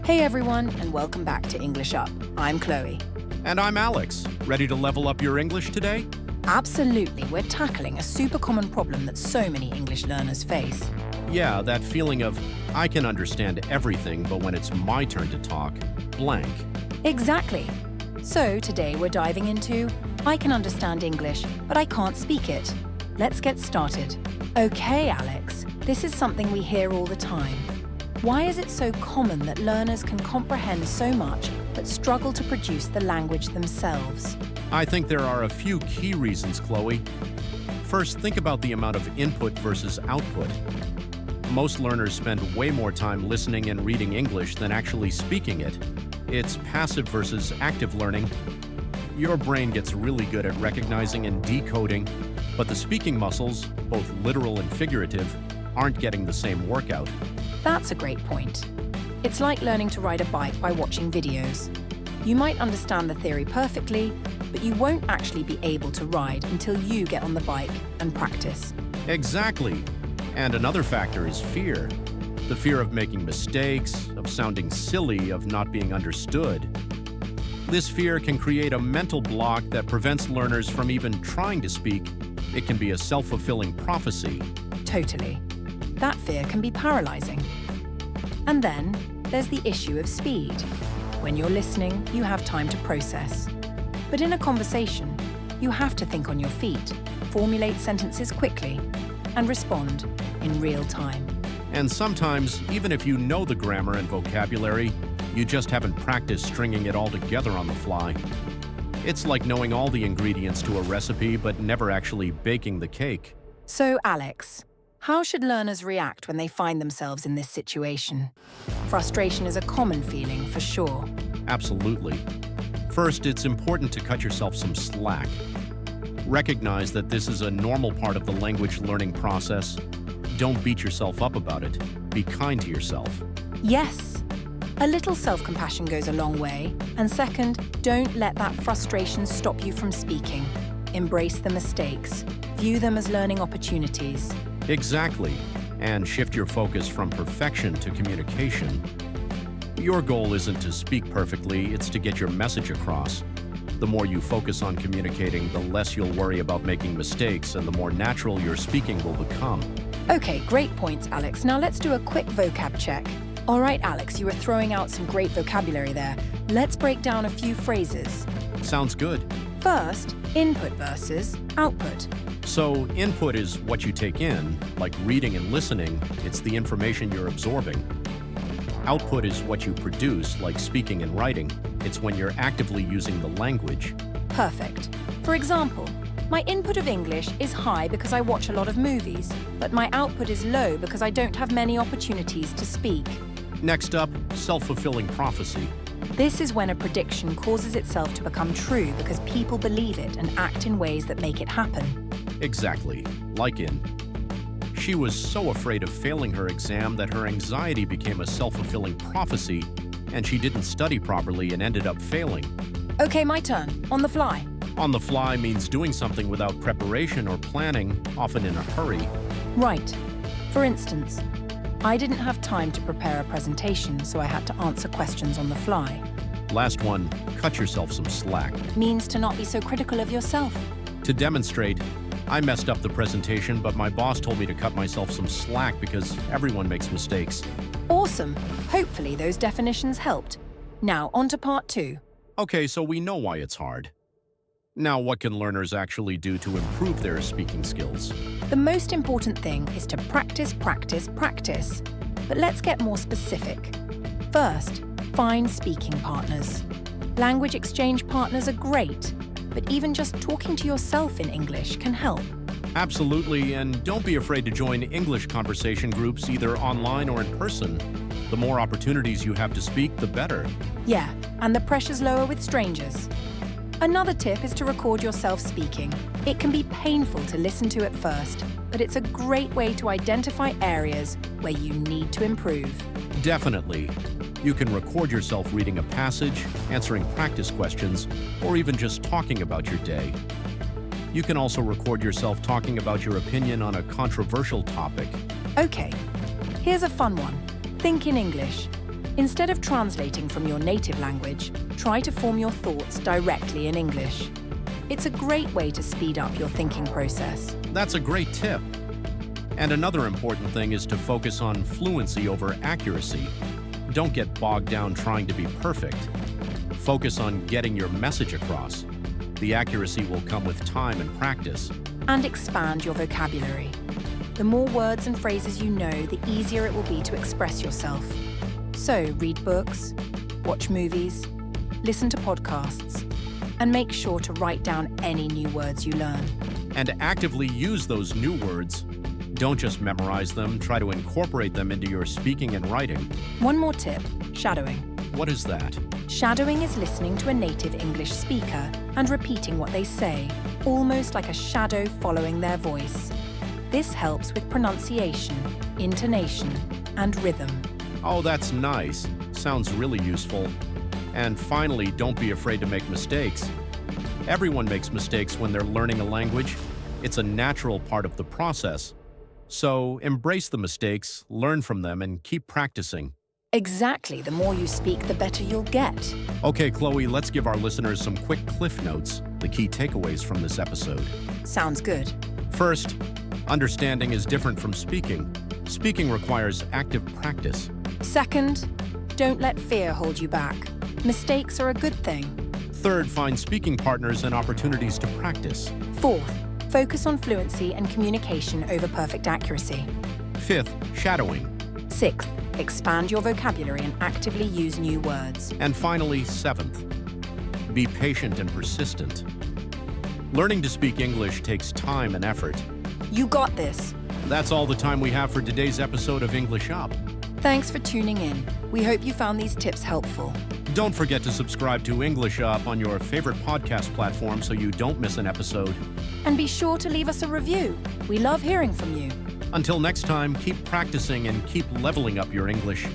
Hey everyone, and welcome back to English Up. I'm Chloe. And I'm Alex. Ready to level up your English today? Absolutely, we're tackling a super common problem that so many English learners face. Yeah, that feeling of, I can understand everything, but when it's my turn to talk, blank. Exactly. So today we're diving into, I can understand English, but I can't speak it. Let's get started. Okay, Alex, this is something we hear all the time. Why is it so common that learners can comprehend so much but struggle to produce the language themselves? I think there are a few key reasons, Chloe. First, think about the amount of input versus output. Most learners spend way more time listening and reading English than actually speaking it. It's passive versus active learning. Your brain gets really good at recognizing and decoding, but the speaking muscles, both literal and figurative, aren't getting the same workout. That's a great point. It's like learning to ride a bike by watching videos. You might understand the theory perfectly, but you won't actually be able to ride until you get on the bike and practice. Exactly. And another factor is fear. The fear of making mistakes, of sounding silly, of not being understood. This fear can create a mental block that prevents learners from even trying to speak. It can be a self-fulfilling prophecy. Totally. That fear can be paralyzing. And then there's the issue of speed. When you're listening, you have time to process. But in a conversation, you have to think on your feet, formulate sentences quickly, and respond in real time. And sometimes, even if you know the grammar and vocabulary, you just haven't practiced stringing it all together on the fly. It's like knowing all the ingredients to a recipe but never actually baking the cake. So, Alex, how should learners react when they find themselves in this situation? Frustration is a common feeling, for sure. Absolutely. First, it's important to cut yourself some slack. Recognize that this is a normal part of the language learning process. Don't beat yourself up about it. Be kind to yourself. Yes. A little self-compassion goes a long way. And second, don't let that frustration stop you from speaking. Embrace the mistakes. View them as learning opportunities. Exactly. And shift your focus from perfection to communication. Your goal isn't to speak perfectly, it's to get your message across. The more you focus on communicating, the less you'll worry about making mistakes and the more natural your speaking will become. Okay, great points, Alex. Now let's do a quick vocab check. All right, Alex, you were throwing out some great vocabulary there. Let's break down a few phrases. Sounds good. First, input versus output. So, input is what you take in, like reading and listening. It's the information you're absorbing. Output is what you produce, like speaking and writing. It's when you're actively using the language. Perfect. For example, my input of English is high because I watch a lot of movies, but my output is low because I don't have many opportunities to speak. Next up, self-fulfilling prophecy. This is when a prediction causes itself to become true because people believe it and act in ways that make it happen. Exactly. Like in, she was so afraid of failing her exam that her anxiety became a self-fulfilling prophecy, and she didn't study properly and ended up failing. Okay, my turn. On the fly. On the fly means doing something without preparation or planning, often in a hurry. Right. For instance, I didn't have time to prepare a presentation, so I had to answer questions on the fly. Last one, cut yourself some slack. Means to not be so critical of yourself. To demonstrate, I messed up the presentation, but my boss told me to cut myself some slack because everyone makes mistakes. Awesome. Hopefully those definitions helped. Now, on to part 2. Okay, so we know why it's hard. Now, what can learners actually do to improve their speaking skills? The most important thing is to practice, practice, practice. But let's get more specific. First, find speaking partners. Language exchange partners are great, but even just talking to yourself in English can help. Absolutely, and don't be afraid to join English conversation groups either online or in person. The more opportunities you have to speak, the better. Yeah, and the pressure's lower with strangers. Another tip is to record yourself speaking. It can be painful to listen to at first, but it's a great way to identify areas where you need to improve. Definitely. You can record yourself reading a passage, answering practice questions, or even just talking about your day. You can also record yourself talking about your opinion on a controversial topic. Okay, here's a fun one. Think in English. Instead of translating from your native language, try to form your thoughts directly in English. It's a great way to speed up your thinking process. That's a great tip. And another important thing is to focus on fluency over accuracy. Don't get bogged down trying to be perfect. Focus on getting your message across. The accuracy will come with time and practice. And expand your vocabulary. The more words and phrases you know, the easier it will be to express yourself. So read books, watch movies, listen to podcasts, and make sure to write down any new words you learn. And actively use those new words. Don't just memorize them, try to incorporate them into your speaking and writing. One more tip, shadowing. What is that? Shadowing is listening to a native English speaker and repeating what they say, almost like a shadow following their voice. This helps with pronunciation, intonation, and rhythm. Oh, that's nice. Sounds really useful. And finally, don't be afraid to make mistakes. Everyone makes mistakes when they're learning a language. It's a natural part of the process. So embrace the mistakes, learn from them, and keep practicing. Exactly. The more you speak, the better you'll get. Okay, Chloe, let's give our listeners some quick cliff notes, the key takeaways from this episode. Sounds good. First, understanding is different from speaking. Speaking requires active practice. Second, don't let fear hold you back. Mistakes are a good thing. Third, find speaking partners and opportunities to practice. Fourth, focus on fluency and communication over perfect accuracy. Fifth, shadowing. Sixth, expand your vocabulary and actively use new words. And finally, seventh, be patient and persistent. Learning to speak English takes time and effort. You got this. That's all the time we have for today's episode of English Up. Thanks for tuning in. We hope you found these tips helpful. Don't forget to subscribe to English Up on your favorite podcast platform so you don't miss an episode. And be sure to leave us a review. We love hearing from you. Until next time, keep practicing and keep leveling up your English.